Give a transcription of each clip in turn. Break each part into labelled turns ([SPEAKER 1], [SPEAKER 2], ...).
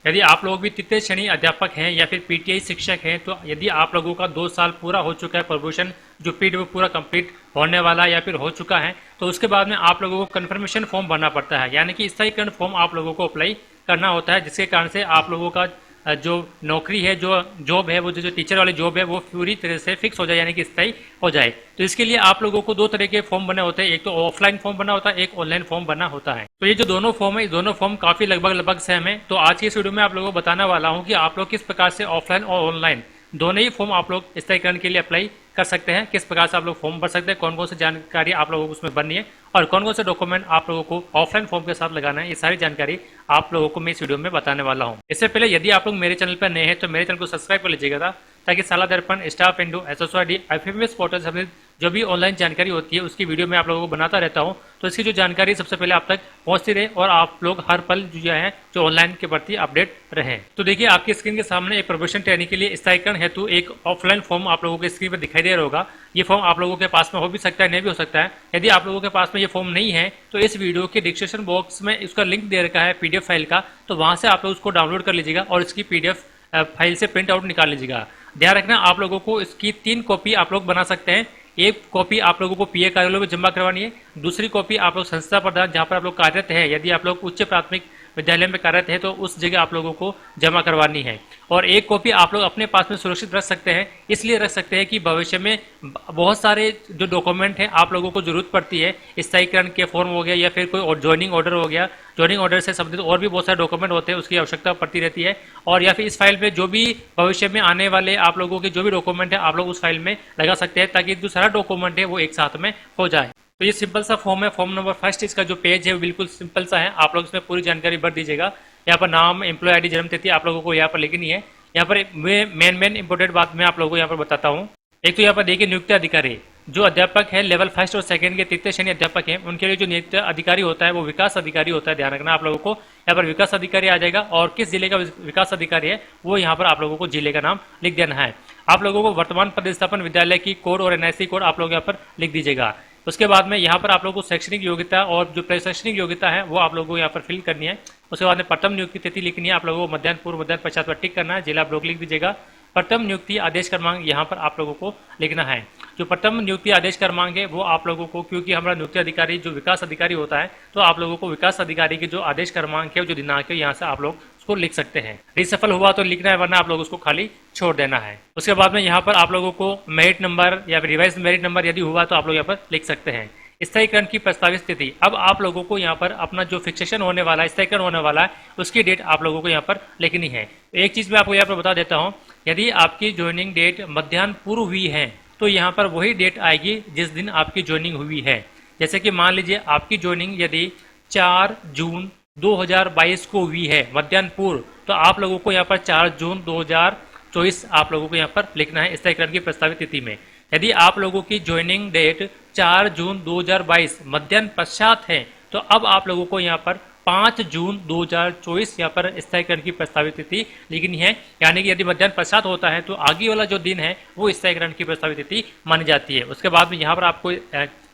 [SPEAKER 1] यदि आप लोग भी तृतीय श्रेणी अध्यापक हैं या फिर पीटीआई शिक्षक हैं, तो यदि आप लोगों का 2 साल पूरा हो चुका है प्रमोशन, जो पीरियड वो पूरा कंप्लीट होने वाला या फिर हो चुका है, तो उसके बाद में आप लोगों को कन्फर्मेशन फॉर्म भरना पड़ता है, यानी कि स्थायीकरण फॉर्म आप लोगों को अप्लाई करना होता है, जिसके कारण से आप लोगों का जो नौकरी है, जो जॉब है, वो जो टीचर वाली जॉब है, वो पूरी तरह से फिक्स हो जाए, यानी कि स्थायी हो जाए। तो इसके लिए आप लोगों को 2 तरह के फॉर्म बने होते हैं, एक तो ऑफलाइन फॉर्म बना होता है, एक ऑनलाइन फॉर्म बना होता है। तो ये जो दोनों फॉर्म है, ये दोनों फॉर्म काफी लगभग सेम है। तो आज की इस वीडियो में आप लोगों को बताने वाला हूँ कि आप लोग किस प्रकार से ऑफलाइन और ऑनलाइन दोनों ही फॉर्म आप लोग स्थायीकरण के लिए अप्लाई कर सकते हैं, किस प्रकार से आप लोग फॉर्म भर सकते हैं, कौन कौन सी जानकारी आप लोगों को उसमें भरनी है और कौन कौन से डॉक्यूमेंट आप लोगों को ऑफलाइन फॉर्म के साथ लगाना है, ये सारी जानकारी आप लोगों को मैं इस वीडियो में बताने वाला हूं। इससे पहले यदि आप लोग मेरे चैनल पर नए हैं तो मेरे चैनल को सब्सक्राइब कर लीजिएगा, ताकि साला दर्पण, staff Indo, SSID, FMS portal से जो भी ऑनलाइन जानकारी होती है उसकी वीडियो मैं आप लोगों को बनाता रहता हूं, तो इसकी जो जानकारी सबसे पहले आप तक पहुंचती रहे और आप लोग हर पल जो है जो ऑनलाइन के प्रति अपडेट रहें। तो देखिए, आपकी स्क्रीन के सामने एक प्रोफेशन ट्रेनिंग के लिए स्थायीकरण हेतु एक ऑफलाइन फॉर्म आप लोगों के स्क्रीन पर दिखाई दे रहा होगा। ये फॉर्म आप लोगों के पास में हो भी सकता है, नहीं भी हो सकता है। यदि आप लोगों के पास में ये फॉर्म नहीं है तो इस वीडियो के डिस्क्रिप्शन बॉक्स में इसका लिंक दे रखा है पीडीएफ फाइल का, तो वहां से आप लोग उसको डाउनलोड कर लीजिएगा और इसकी पीडीएफ फाइल से प्रिंट आउट निकाल लीजिएगा। ध्यान रखना, आप लोगों को इसकी 3 कॉपी आप लोग बना सकते हैं। एक कॉपी आप लोगों को पीए कार्यालय में जमा करवानी है, दूसरी कॉपी आप लोग संस्था प्रधान जहां पर आप लोग कार्यरत है, यदि आप लोग उच्च प्राथमिक विद्यालय में कार्यरत है तो उस जगह आप लोगों को जमा करवानी है, और एक कॉपी आप लोग अपने पास में सुरक्षित रख सकते हैं। इसलिए रख सकते हैं कि भविष्य में बहुत सारे जो डॉक्यूमेंट हैं आप लोगों को जरूरत पड़ती है, स्थायीकरण के फॉर्म हो गया या फिर कोई ज्वाइनिंग ऑर्डर हो गया, ज्वाइनिंग ऑर्डर से संबंधित और भी बहुत सारे डॉक्यूमेंट होते हैं, उसकी आवश्यकता पड़ती रहती है। और या फिर इस फाइल में जो भी भविष्य में आने वाले आप लोगों के जो भी डॉक्यूमेंट है आप लोग उस फाइल में लगा सकते हैं, ताकि जो सारा डॉक्यूमेंट है वो एक साथ में हो जाए। तो ये सिंपल सा फॉर्म है, फॉर्म नंबर फर्स्ट। इसका जो पेज है वो बिल्कुल सिंपल सा है, आप लोग इसमें पूरी जानकारी भर दीजिएगा। यहाँ पर नाम, एम्प्लॉय आईडी, जन्म तिथि आप लोगों को यहाँ पर लिखनी है। यहाँ पर मेन इंपोर्टेंट बात मैं आप लोगों को यहाँ पर बताता हूँ। एक तो यहाँ पर देखिए, नियुक्त अधिकारी जो अध्यापक है लेवल फर्स्ट और सेकंड के तृतीय श्रेणी अध्यापक हैं, उनके लिए जो नियुक्त अधिकारी होता है वो विकास अधिकारी होता है। ध्यान रखना आप लोगों को, यहाँ पर विकास अधिकारी आ जाएगा और किस जिले का विकास अधिकारी है वो यहाँ पर आप लोगों को जिले का नाम लिख देना है। आप लोगों को वर्तमान पदस्थापन विद्यालय की कोड और एनआईसी कोड आप लोग यहाँ पर लिख दीजिएगा। उसके बाद में यहाँ पर आप लोगों को शैक्षणिक योग्यता और जो प्रशैक्षणिक योग्यता है वो आप लोगों को यहाँ पर फिल करनी है। उसके बाद में प्रथम नियुक्ति तिथि लिखनी है, आप लोगों को मध्याह्न पूर्व, मध्याह्न पश्चात पर टिक करना है, जिला ब्लॉक लिख दीजिएगा। प्रथम नियुक्ति आदेश क्रमांक यहाँ पर आप लोगों को लिखना है। जो प्रथम नियुक्ति आदेश क्रमांक है वो आप लोगों को, क्योंकि हमारा नियुक्ति अधिकारी जो विकास अधिकारी होता है, तो आप लोगों को विकास अधिकारी के जो आदेश क्रमांक है, जो दिनांक है, यहाँ से आप लोग उसको लिख सकते हैं। रिसफल हुआ तो लिखना है, वरना आप लोग उसको खाली छोड़ देना है। उसके बाद में यहाँ पर आप लोगों को मेरिट नंबर या फिर रिवाइज मेरिट नंबर यदि हुआ तो आप लोग यहाँ पर लिख सकते हैं। स्थायीकरण की प्रस्तावित स्थिति, अब आप लोगों को यहाँ पर अपना जो फिक्सेशन होने वाला है, स्थायीकरण होने वाला है, उसकी डेट आप लोगों को यहाँ पर लिखनी है। एक चीज मैं आपको यहाँ पर बता देता हूँ, यदि आपकी ज्वाइनिंग डेट मध्याह्न पूर्व हुई है तो यहाँ पर वही डेट आएगी जिस दिन आपकी ज्वाइनिंग हुई है। जैसे कि मान लीजिए आपकी ज्वाइनिंग यदि 4 जून 2022 को हुई है मध्याह्न पूर्व, तो आप लोगों को यहाँ पर 4 जून 2024 आप लोगों को यहाँ पर लिखना है स्थायीकरण की प्रस्तावित तिथि में। यदि आप लोगों की ज्वाइनिंग डेट 4 जून 2022 मध्याह्न पश्चात है तो अब आप लोगों को यहाँ पर 5 जून 2024 यहाँ पर स्थायीकरण की प्रस्तावित तिथि लिखनी है। यानी कि यदि मध्याह्न पश्चात होता है तो आगे वाला जो दिन है वो स्थायीकरण की प्रस्तावित तिथि मानी जाती है। उसके बाद में यहाँ पर आपको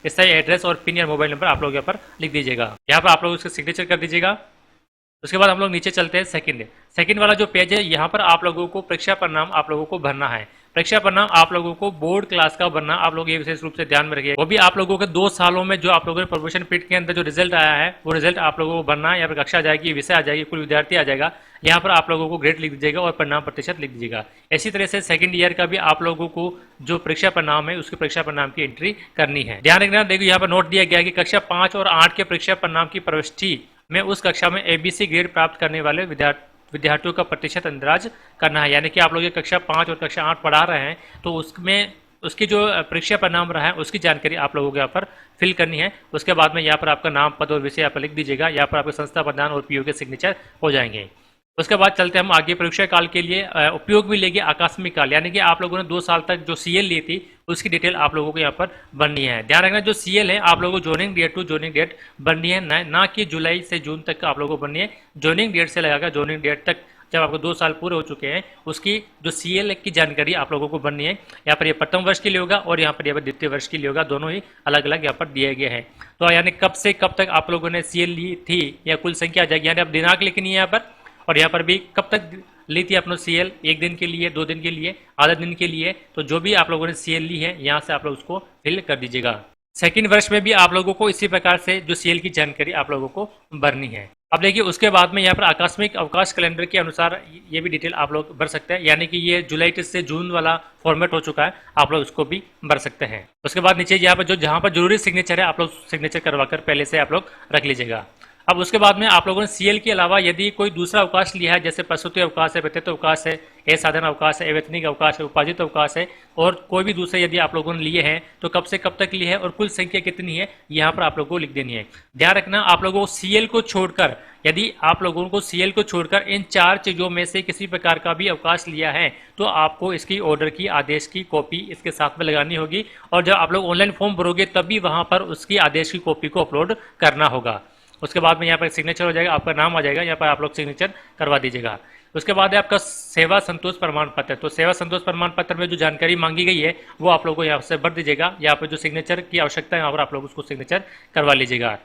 [SPEAKER 1] स्थायी एड्रेस और पिन या मोबाइल नंबर आप लोग यहाँ पर लिख दीजिएगा। यहाँ पर आप लोग उसका सिग्नेचर कर दीजिएगा। उसके बाद हम लोग नीचे चलते हैं सेकंड वाला जो पेज है, यहाँ पर आप लोगों को परीक्षा परिणाम आप लोगों को भरना है। परीक्षा परिणाम आप लोगों को बोर्ड क्लास का भरना, आप लोग ये विशेष रूप से ध्यान में रखिए। वो भी आप लोगों के 2 सालों में जो आप लोगों ने प्रमोशन पीरियड के अंदर जो रिजल्ट आया है वो रिजल्ट आप लोगों को भरना है। यहाँ पर कक्षा आ जाएगी, विषय आ जाएगी, कुल विद्यार्थी आ जाएगा। यहाँ पर आप लोगों को ग्रेड लिख दीजिएगा और परिणाम प्रतिशत लिख दीजिएगा। इसी तरह से सेकंड ईयर का भी आप लोगों को जो परीक्षा परिणाम है उसकी परीक्षा परिणाम की एंट्री करनी है। ध्यान रखना, देखिए यहाँ पर नोट दिया गया है कि कक्षा 5 और 8 के परीक्षा परिणाम की प्रविष्टि में उस कक्षा में एबीसी ग्रेड प्राप्त करने वाले विद्यार्थियों का प्रतिशत अंदाज करना है। यानी कि आप लोग ये कक्षा 5 और कक्षा 8 पढ़ा रहे हैं तो उसमें उसकी जो परीक्षा परिणाम रहा है उसकी जानकारी आप लोगों को यहाँ पर फिल करनी है। उसके बाद में यहाँ पर आपका नाम, पद और विषय यहाँ पर लिख दीजिएगा। यहाँ पर आपके संस्था प्रधान और पीओ के सिग्नेचर हो जाएंगे। उसके बाद चलते हम आगे। परीक्षा काल के लिए उपयोग भी लेगी आकस्मिक काल, यानी कि आप लोगों ने 2 साल तक जो सीएल ली थी उसकी डिटेल आप लोगों को यहाँ पर बननी है। ध्यान रखना, जो सीएल है आप लोगों को joining date to joining date बननी है, ना कि जुलाई से जून तक आप लोगों को बननी है। ज्वाइनिंग डेट से लगाकर ज्वाइनिंग डेट तक जब आपको 2 साल पूरे हो चुके हैं उसकी जो सीएल की जानकारी आप लोगों को बननी है। यहाँ पर ये प्रथम वर्ष के लिए होगा और यहाँ पर यह द्वितीय वर्ष के लिए होगा, दोनों ही अलग अलग यहाँ पर दिए गए हैं। तो यानी कब से कब तक आप लोगों ने सीएल ली थी या कुल संख्या आ जाएगी, यानी अब दिनांक लिखनी है यहाँ पर और यहाँ पर भी कब तक ली थी आपने सीएल, 1 दिन के लिए, 2 दिन के लिए, आधा दिन के लिए, तो जो भी आप लोगों ने सीएल ली है यहाँ से आप लोग उसको फिल कर दीजिएगा। सेकंड वर्ष में भी आप लोगों को इसी प्रकार से जो सीएल की जानकारी आप लोगों को भरनी है। अब देखिए उसके बाद में यहाँ पर आकस्मिक अवकाश कैलेंडर के अनुसार ये भी डिटेल आप लोग भर सकते हैं, यानी कि ये जुलाई से जून वाला फॉर्मेट हो चुका है, आप लोग उसको भी भर सकते हैं। उसके बाद नीचे यहाँ पर जहाँ पर जरूरी सिग्नेचर है आप लोग सिग्नेचर करवाकर पहले से आप लोग रख लीजिएगा। अब उसके बाद में आप लोगों ने सीएल के अलावा यदि कोई दूसरा अवकाश लिया है, जैसे प्रसूति अवकाश है, व्यतीत अवकाश है, असाधारण अवकाश है, अवैतनिक अवकाश है, उपार्जित अवकाश है, और कोई भी दूसरे यदि आप लोगों ने लिए हैं तो कब से कब तक लिए है और कुल संख्या कितनी है यहाँ पर आप लोगों को लिख देनी है। ध्यान रखना आप लोगों को सीएल को छोड़कर, यदि आप लोगों को सीएल को छोड़कर इन 4 चीजों में से किसी प्रकार का भी अवकाश लिया है तो आपको इसकी ऑर्डर की आदेश की कॉपी इसके साथ में लगानी होगी, और जब आप लोग ऑनलाइन फॉर्म भरोगे तब भी वहां पर उसकी आदेश की कॉपी को अपलोड करना होगा। उसके बाद में यहाँ पर सिग्नेचर हो जाएगा, आपका नाम आ जाएगा, यहाँ पर आप लोग सिग्नेचर करवा दीजिएगा। उसके बाद है आपका सेवा संतोष प्रमाण पत्र। तो सेवा संतोष प्रमाण पत्र में जो जानकारी मांगी गई है वो आप लोगों को यहाँ से भर दीजिएगा। यहाँ पर जो सिग्नेचर की आवश्यकता है यहाँ पर आप लोग उसको सिग्नेचर करवा लीजिएगा।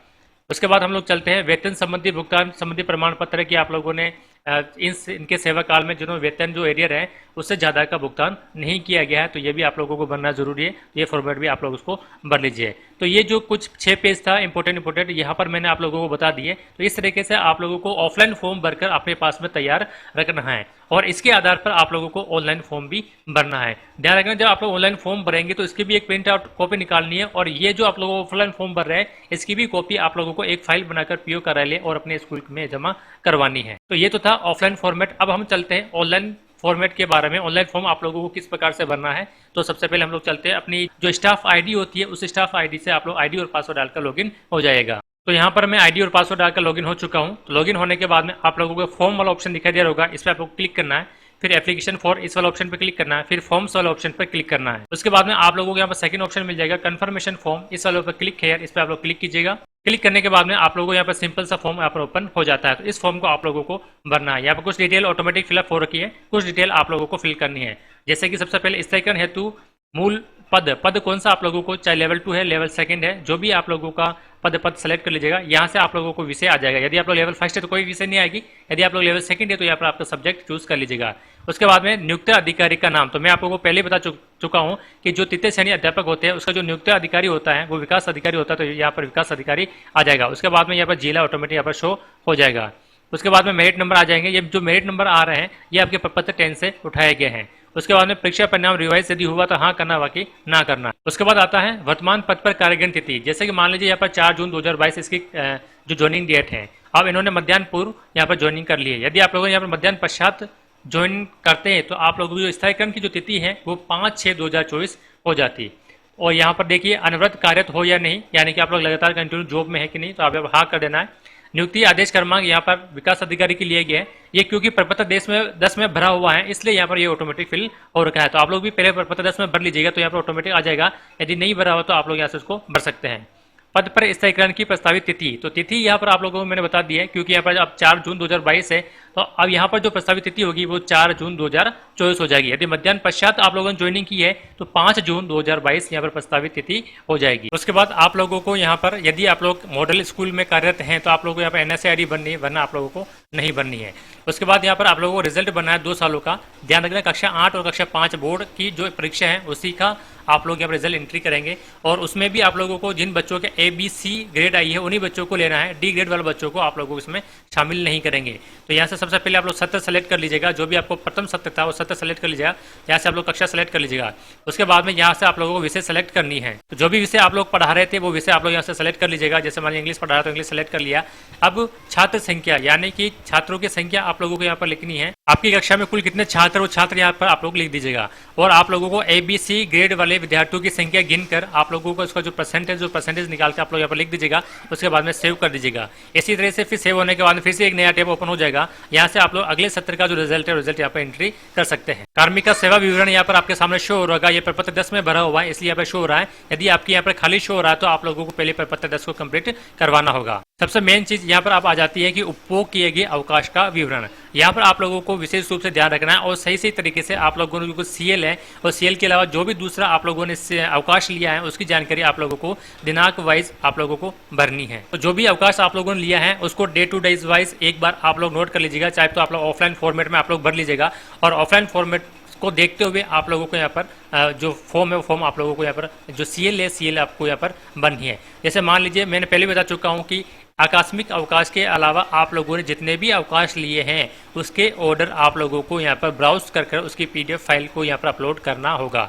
[SPEAKER 1] उसके बाद हम लोग चलते हैं वेतन संबंधी भुगतान संबंधी प्रमाण पत्र की आप लोगों ने इनके सेवा काल में जिन्होंने वेतन जो एरियर है उससे ज़्यादा का भुगतान नहीं किया गया है तो ये भी आप लोगों को भरना जरूरी है। ये फॉर्मेट भी आप लोग उसको भर लीजिए। तो ये जो कुछ 6 पेज था इंपॉर्टेंट यहाँ पर मैंने आप लोगों को बता दिए। तो इस तरीके से आप लोगों को ऑफलाइन फॉर्म भरकर अपने पास में तैयार रखना है और इसके आधार पर आप लोगों को ऑनलाइन फॉर्म भी भरना है। ध्यान रखना जब आप लोग ऑनलाइन फॉर्म भरेंगे तो इसकी भी एक प्रिंट आउट कॉपी निकालनी है, और ये जो आप लोगों को ऑफलाइन फॉर्म भर रहे हैं इसकी भी कॉपी आप लोगों को एक फाइल बनाकर पीओ कार्यालय और अपने स्कूल में जमा करवानी है। तो ये तो था ऑफलाइन फॉर्मेट। अब हम चलते हैं ऑनलाइन फॉर्मेट के बारे में। ऑनलाइन फॉर्म आप लोगों को किस प्रकार से भरना है, तो सबसे पहले हम लोग चलते हैं अपनी जो स्टाफ आईडी होती है उस स्टाफ आईडी से आप लोग आईडी और पासवर्ड डालकर लॉगिन हो जाएगा। तो यहाँ पर मैं आईडी और पासवर्ड डालकर लॉगिन हो चुका हूँ। तो लॉगिन होने के बाद में आप लोगों को फॉर्म वाला ऑप्शन दिखाई दे रहा होगा, इस पर आप लोग क्लिक करना है, फिर एप्लीकेशन फॉर इस वाला ऑप्शन पर क्लिक करना है, फिर फॉर्म्स वाला ऑप्शन पर क्लिक करना है। उसके बाद में आप लोगों को यहाँ पर सेकंड ऑप्शन मिल जाएगा कंफर्मेशन फॉर्म, इस वाले पर क्लिक है, इस पर आप लोग क्लिक कीजिएगा। क्लिक करने के बाद में आप लोगों को यहाँ पर सिंपल सा फॉर्म यहाँ पर ओपन हो जाता है। तो इस फॉर्म को आप लोगों को भरना है। यहाँ पर कुछ डिटेल ऑटोमेटिक फिलअप हो रखी है, कुछ डिटेल आप लोगों को फिल करनी है। जैसे कि सबसे पहले स्थगन हेतु मूल पद कौन सा आप लोगों को, चाहे लेवल 2 है, लेवल 2 है, जो भी आप लोगों का पद सेलेक्ट कर लीजिएगा। यहाँ से आप लोगों को विषय आ जाएगा। यदि आप लोग लेवल 1 है तो कोई विषय नहीं आएगी, यदि आप लोग लेवल 2 है तो यहाँ पर आपका सब्जेक्ट चूज कर लीजिएगा। उसके बाद में नियुक्त अधिकारी का नाम, तो मैं आप लोगों को पहले बता चुका हूँ कि जो तृतीय श्रेणी अध्यापक होते हैं उसका जो नियुक्त अधिकारी होता है वो विकास अधिकारी होता है, तो यहाँ पर विकास अधिकारी आ जाएगा। उसके बाद में यहाँ पर जिला ऑटोमेटिक यहाँ पर शो हो जाएगा। उसके बाद में मेरिट नंबर आ जाएंगे। ये जो मेरिट नंबर आ रहे हैं ये आपके प्रपत्र 10 से उठाए गए हैं। उसके बाद में परीक्षा परिणाम रिवाइज यदि हुआ तो हाँ करना, बाकी ना करना। उसके बाद आता है वर्तमान पद पर कार्यग्रहण तिथि। जैसे कि मान लीजिए यहाँ पर 4 जून 2022 इसकी जो ज्वाइनिंग डेट है, अब इन्होंने मध्याह्न पूर्व यहाँ पर ज्वाइनिंग कर ली है। यदि आप लोगों ने यहाँ पर मध्याह्न पश्चात ज्वाइन करते हैं तो आप लोगों की जो स्थायीकरण की जो तिथि है वो 5/6/2024 हो जाती। और यहाँ पर देखिए अनवरत कार्यरत हो या नहीं, यानी कि आप लोग लगातार कंटिन्यू जॉब में है कि नहीं, तो आप हाँ कर देना है। नियुक्ति आदेश क्रमांक यहाँ पर विकास अधिकारी के लिए गया है, ये क्योंकि प्रपत्र 10 में भरा हुआ है इसलिए यहाँ पर ये ऑटोमेटिक फिल हो रखा है। तो आप लोग भी पहले प्रपत्र 10 में भर लीजिएगा तो यहाँ पर ऑटोमेटिक आ जाएगा। यदि नहीं भरा हुआ तो आप लोग यहाँ से उसको भर सकते हैं। पद पर स्थायीकरण की प्रस्तावित तिथि, तो तिथि यहाँ पर आप लोगों को मैंने बता दी है क्योंकि यहाँ पर अब 4 जून 2022 है, तो अब यहाँ पर जो प्रस्तावित तिथि होगी वो 4 जून 2024 हो जाएगी। यदि मध्याह्न पश्चात आप लोगों ने ज्वाइनिंग की है तो 5 जून 2022 यहाँ पर प्रस्तावित तिथि हो जाएगी। उसके बाद आप लोगों को यहाँ पर यदि आप लोग मॉडल स्कूल में कार्यरत हैं तो आप लोगों को यहाँ पर NSA-ID बननी है, वरना आप लोगों को नहीं बननी है। उसके बाद यहाँ पर आप लोगों को रिजल्ट बनना है 2 सालों का। ध्यान रखना कक्षा 8 और कक्षा 5 बोर्ड की जो परीक्षा है उसी का आप लोग यहाँ पर रिजल्ट एंट्री करेंगे, और उसमें भी आप लोगों को जिन बच्चों के ABC ग्रेड आई है उन्हीं बच्चों को लेना है। D ग्रेड वाले बच्चों को आप लोगों को इसमें शामिल नहीं करेंगे। तो यहाँ से सबसे पहले आप लोग सत्र सेलेक्ट कर लीजिएगा, जो भी आपको प्रथम सत्र था वो सत्र सेलेक्ट कर लीजिएगा। यहाँ से आप लोग कक्षा सेलेक्ट कर लीजिएगा। उसके बाद में यहाँ से आप लोगों को विषय सेलेक्ट करनी है। तो जो भी विषय आप लोग पढ़ा रहे थे वो विषय आप लोग यहाँ से सेलेक्ट कर लीजिएगा। जैसे मान इंग्लिश पढ़ा रहा तो इंग्लिश सेलेक्ट कर लिया। अब छात्र संख्या यानी कि छात्रों की संख्या आप लोगों को यहाँ पर लिखनी है। आपकी कक्षा में कुल कितने छात्र वो छात्र यहाँ पर आप लोग लिख दीजिएगा, और आप लोगों को ABC ग्रेड वाले विद्यार्थियों की संख्या गिनकर आप लोगों को उसका जो परसेंटेज निकाल के आप लोग यहाँ पर लिख दीजिएगा। उसके बाद में सेव कर दीजिएगा। इसी तरह से फिर सेव होने के बाद फिर से एक नया टैब ओपन हो जाएगा। यहाँ से आप लोग अगले सत्र का जो रिजल्ट है रिजल्ट यहाँ पर एंट्री कर सकते हैं। कार्मिक का सेवा विवरण यहाँ पर आपके सामने शो हो रहा है। ये प्रपत्र 10 में भरा हुआ है इसलिए यहाँ पर शो हो रहा है। यदि आपके यहाँ पर खाली शो हो रहा है तो आप लोगों को पहले प्रपत्र 10 को कंप्लीट करवाना होगा। सबसे मेन चीज यहाँ पर आप आ जाती है कि उपभोग किए गए अवकाश का विवरण। यहाँ पर आप लोगों को विशेष रूप से ध्यान रखना है और सही तरीके से आप लोगों ने जो सीएल है और सीएल के अलावा जो भी दूसरा आप लोगों ने अवकाश लिया है उसकी जानकारी आप लोगों को दिनांक वाइज आप लोगों को भरनी है। तो जो भी अवकाश आप लोगों ने लिया है उसको डे टू डेज वाइज एक बार आप लोग नोट कर लीजिएगा, चाहे तो आप लोग ऑफलाइन फॉर्मेट में आप लोग भर लीजिएगा और ऑफलाइन फॉर्मेट को देखते हुए आप लोगों को यहाँ पर जो फॉर्म है वो फॉर्म आप लोगों को यहाँ पर जो सीएल है सीएल आपको यहाँ पर बननी है। जैसे मान लीजिए मैंने पहले बता चुका हूँ कि आकस्मिक अवकाश के अलावा आप लोगों ने जितने भी अवकाश लिए हैं उसके ऑर्डर आप लोगों को यहाँ पर ब्राउज कर उसकी पीडीएफ फाइल को यहाँ पर अपलोड करना होगा।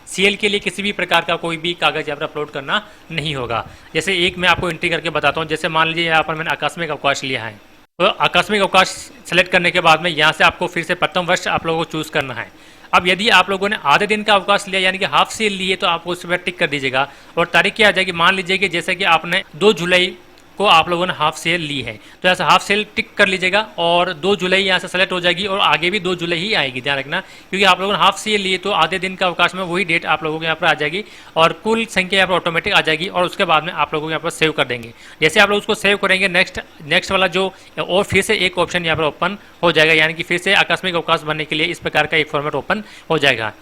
[SPEAKER 1] सीएल के लिए किसी भी प्रकार का कोई भी कागज यहाँ पर अपलोड करना नहीं होगा। जैसे एक मैं आपको एंट्री करके बताता हूँ। जैसे मान लीजिए यहाँ पर मैंने आकस्मिक अवकाश लिया है, तो आकस्मिक अवकाश सेलेक्ट करने के बाद में यहाँ से आपको फिर से प्रथम वर्ष आप लोगों को चूज करना है। अब यदि आप लोगों ने आधे दिन का अवकाश लिया यानी कि हाफ सीएल लिए तो आपको उस पर टिक कर दीजिएगा और तारीख क्या आ जाएगी। मान लीजिए कि जैसे कि आपने 2 जुलाई को आप लोगों ने हाफ सेल ली है तो ऐसा हाफ सेल टिक कर लीजिएगा और 2 जुलाई यहाँ से सेलेक्ट हो जाएगी और आगे भी 2 जुलाई ही आएगी, ध्यान रखना, क्योंकि आप लोगों ने हाफ सेल लिए तो आधे दिन का अवकाश में वही डेट आप लोगों को यहाँ पर आ जाएगी और कुल संख्या यहाँ पर ऑटोमेटिक आ जाएगी और उसके बाद में आप लोगों को यहाँ पर सेव कर देंगे। जैसे आप लोग उसको सेव करेंगे नेक्स्ट वाला जो और फिर से एक ऑप्शन यहाँ पर ओपन हो जाएगा, यानी कि फिर से आकस्मिक अवकाश बनने के लिए इस प्रकार का एक फॉर्मेट ओपन हो जाएगा।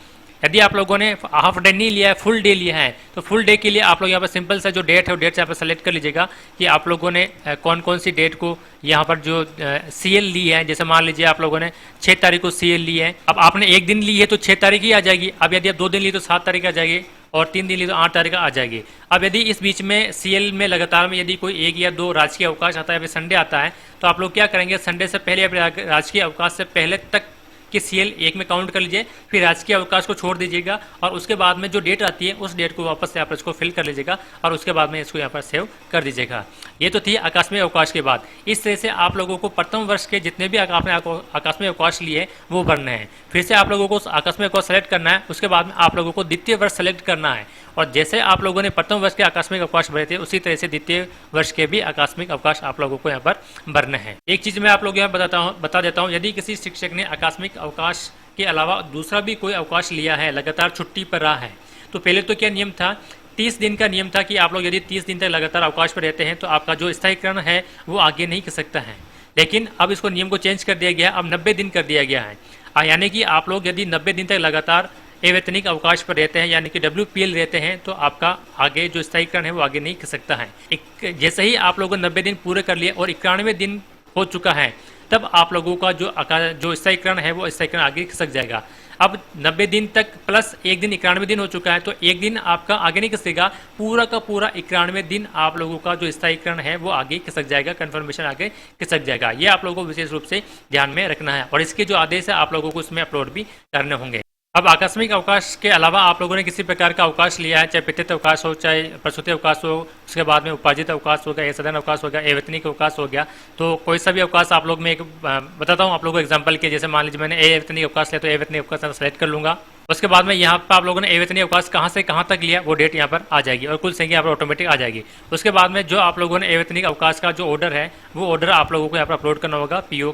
[SPEAKER 1] यदि आप लोगों ने हाफ डे नहीं लिया है, फुल डे लिया है, तो फुल डे के लिए आप लोग यहाँ पर सिंपल सा जो डेट है वो डेट से यहाँ पर सेलेक्ट कर लीजिएगा कि आप लोगों ने कौन कौन सी डेट को यहाँ पर जो सीएल ली है। जैसे मान लीजिए आप लोगों ने 6 तारीख को सीएल ली है, अब आपने एक दिन ली है तो 6 तारीख ही आ जाएगी। अब यदि आप 2 दिन ली तो 7 तारीख आ जाएगी और 3 दिन ली तो 8 तारीख आ जाएगी। अब यदि इस बीच में सीएल में लगातार में यदि कोई 1 या 2 राजकीय अवकाश आता है या फिर संडे आता है तो आप लोग क्या करेंगे, संडे से पहले या फिर राजकीय अवकाश से पहले तक कि सीएल एक में काउंट कर लीजिए, फिर राजकीय अवकाश को छोड़ दीजिएगा और उसके बाद में जो डेट आती है उस डेट को वापस से आप इसको फिल कर लीजिएगा और उसके बाद में इसको यहाँ पर सेव कर दीजिएगा। ये तो थी आकस्मिक अवकाश के बाद। इस तरह से आप लोगों को प्रथम वर्ष के जितने भी आपने आकस्मिक अवकाश लिए वो भरने हैं। फिर से आप लोगों को आकस्मिक अवकाश सेलेक्ट करना है, उसके बाद में आप लोगों को द्वितीय वर्ष सेलेक्ट करना है और जैसे आप लोगों ने प्रथम वर्ष के आकस्मिक अवकाश भरे थे उसी तरह से द्वितीय वर्ष के भी आकस्मिक अवकाश आप लोगों को यहाँ पर भरने हैं। एक चीज मैं आप लोगों को यहाँ बता देता हूँ, यदि किसी शिक्षक ने आकस्मिक अवकाश के अलावा दूसरा भी कोई अवकाश लिया है, लगातार छुट्टी पर रहा है, तो पहले तो क्या नियम था, 30 दिन का नियम था कि आप लोग यदि 30 दिन तक लगातार अवकाश पर रहते हैं तो आपका जो स्थायीकरण है वो आगे नहीं कर सकता है। लेकिन अब इसको नियम को चेंज कर दिया गया, अब 90 दिन कर दिया गया है। यानी कि आप लोग यदि 90 दिन तक लगातार अवैतनिक अवकाश पर रहते हैं यानी कि WPL रहते हैं तो आपका आगे जो स्थायीकरण है वो आगे नहीं कर सकता है। जैसे ही आप लोगों ने 90 दिन पूरे कर लिए और 91 दिन हो चुका है तब आप लोगों का जो स्थायीकरण है वो स्थायीकरण आगे खिसक जाएगा। अब 90 दिन तक प्लस एक दिन 91 दिन हो चुका है तो एक दिन आपका आगे नहीं खिसकेगा, पूरा का पूरा 91 दिन आप लोगों का जो स्थायीकरण है वो आगे खिसक जाएगा, कंफर्मेशन आगे खिसक जाएगा। ये आप लोगों को विशेष रूप से ध्यान में रखना है और इसके जो आदेश है आप लोगों को इसमें अपलोड भी करने होंगे। अब आकस्मिक अवकाश के अलावा आप लोगों ने किसी प्रकार का अवकाश लिया है, चाहे पितृत्व अवकाश हो, चाहे प्रसूति अवकाश हो, उसके बाद में उपार्जित अवकाश हो गया, या सदन अवकाश हो गया, अवैतनिक अवकाश हो गया, तो कोई सा भी अवकाश आप लोग में एक बताता हूँ आप लोगों को एग्जांपल के। जैसे मान लीजिए मैंने अवैतनिक अवकाश लिया तो अवैतनिक अवकाश सेलेक्ट कर लूंगा। उसके बाद में यहाँ पर आप लोगों ने अवैतनिक अवकाश कहाँ से कहाँ तक लिया वो डेट यहाँ पर आ जाएगी और कुल संख्या यहाँ पर ऑटोमेटिक आ जाएगी। उसके बाद में जो आप लोगों ने अवैतनिक अवकाश का जो ऑर्डर है वो ऑर्डर आप लोगों को यहाँ पर अपलोड करना होगा। पीओ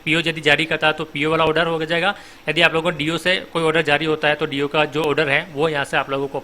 [SPEAKER 1] यदि जारी करता है तो पीओ वाला ऑर्डर हो जाएगा। यदि आप लोगों को डीओ से कोई ऑर्डर जारी होता है तो डीओ का जो ऑर्डर है वो यहाँ से आप लोगों को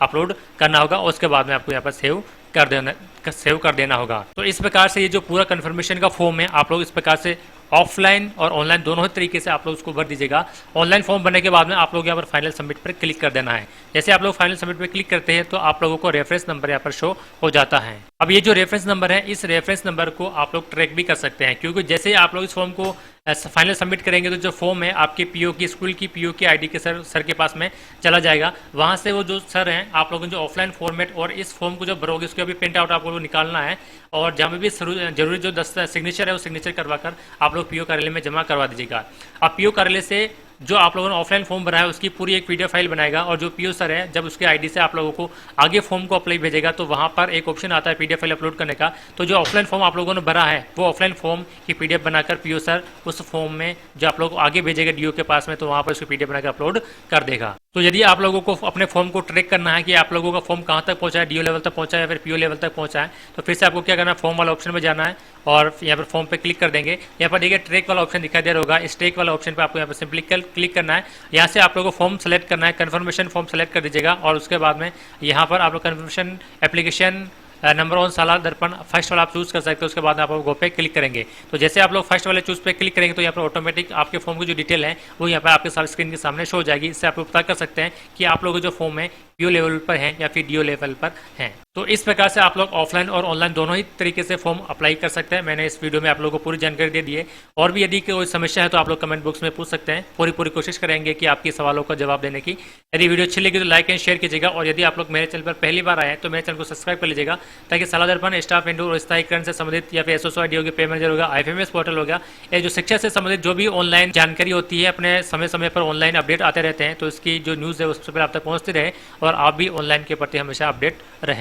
[SPEAKER 1] अपलोड करना होगा और उसके बाद में आपको यहाँ पर सेव कर देना होगा। तो इस प्रकार से ये जो पूरा कन्फर्मेशन का फॉर्म है आप लोग इस प्रकार से ऑफलाइन और ऑनलाइन दोनों ही तरीके से आप लोग उसको भर दीजिएगा। ऑनलाइन फॉर्म भरने के बाद में आप लोग यहाँ पर फाइनल सबमिट पर क्लिक कर देना है। जैसे आप लोग फाइनल सबमिट पर क्लिक करते हैं तो आप लोगों को रेफरेंस नंबर यहाँ पर शो हो जाता है। अब ये जो रेफरेंस नंबर है इस रेफरेंस नंबर को आप लोग ट्रैक भी कर सकते हैं, क्योंकि जैसे ही आप लोग इस फॉर्म को फाइनल सबमिट करेंगे तो जो फॉर्म है आपके पीओ की स्कूल की पीओ की आईडी के सर के पास में चला जाएगा। वहाँ से वो जो सर हैं आप लोगों ने जो ऑफलाइन फॉर्मेट और इस फॉर्म को जब भरोगे उसका भी प्रिंट आउट आप लोगों को निकालना है और जहाँ भी जरूरी जो सिग्नेचर है वो सिग्नेचर करवा कर आप लोग पीओ कार्यालय में जमा करवा दीजिएगा। अब पीओ कार्यालय से जो आप लोगों ने ऑफलाइन फॉर्म भरा है उसकी पूरी एक पीडीएफ फाइल बनाएगा और जो पीओ सर है जब उसके आईडी से आप लोगों को आगे फॉर्म को अप्लाई भेजेगा तो वहाँ पर एक ऑप्शन आता है पीडीएफ फाइल अपलोड करने का। तो जो ऑफलाइन फॉर्म आप लोगों ने भरा है वो ऑफलाइन फॉर्म की पीडीएफ बनाकर पीओ सर उस फॉर्म में जो आप लोग आगे भेजेगा डीओ के पास में तो वहाँ पर उसकी पीडीएफ बनाकर अपलोड कर देगा। तो यदि आप लोगों को अपने फॉर्म को ट्रैक करना है कि आप लोगों का फॉर्म कहाँ तक पहुँचा है, डीओ लेवल तक पहुँचा है या फिर पीओ लेवल तक पहुँचा है, तो फिर से आपको क्या करना है, फॉर्म वाला ऑप्शन में जाना है और यहाँ पर फॉर्म पे क्लिक कर देंगे। यहाँ पर देखिए ट्रैक वाला ऑप्शन दिखाई दे रहा होगा, इस ट्रैक वाला ऑप्शन पे आपको यहाँ पर सिंपली क्लिक करना है। यहाँ से आप लोगों को फॉर्म सेलेक्ट करना है, कन्फर्मेशन फॉर्म सेलेक्ट कर दीजिएगा और उसके बाद में यहाँ पर आप लोग कन्फर्मेशन एप्लीकेशन नंबर 1 सालाना दर्पण फर्स्ट वाला आप चूज कर सकते हैं। उसके बाद आप गो पे क्लिक करेंगे तो जैसे आप लोग फर्स्ट वाले चूज पे क्लिक करेंगे तो यहाँ पर ऑटोमेटिक आपके फॉर्म की जो डिटेल है वो यहाँ पर आपके स्क्रीन के सामने शो हो जाएगी। इससे आप लोग पता कर सकते हैं कि आप लोग जो फॉर्म है पीओ लेवल पर हैं या फिर डीओ लेवल पर हैं। तो इस प्रकार से आप लोग ऑफलाइन और ऑनलाइन दोनों ही तरीके से फॉर्म अप्लाई कर सकते हैं। मैंने इस वीडियो में आप लोगों को पूरी जानकारी दे दी है। और भी यदि कोई समस्या है तो आप लोग कमेंट बॉक्स में पूछ सकते हैं। पूरी कोशिश करेंगे कि आपके सवालों का जवाब देने की। यदि वीडियो अच्छी लगी तो लाइक एंड शेयर कीजिएगा। और यदि आप लोग मेरे चैनल पर पहली बार आए हैं तो मेरे चैनल को सब्सक्राइब कर लीजिएगा, ताकि सालाना दर्पण, स्टाफ इंटरव्यू और स्थायीकरण से संबंधित या फिर एसओसआईडी होगी, पे मैनेजर होगा, आईएफएमएस पोर्टल होगा, ये जो शिक्षा से संबंधित जो भी ऑनलाइन जानकारी होती है अपने समय समय पर ऑनलाइन अपडेट आते रहते हैं। तो इसकी जो न्यूज़ है उस पर आप तक पहुँचती रहे और आप भी ऑनलाइन के प्रति हमेशा अपडेट रहें।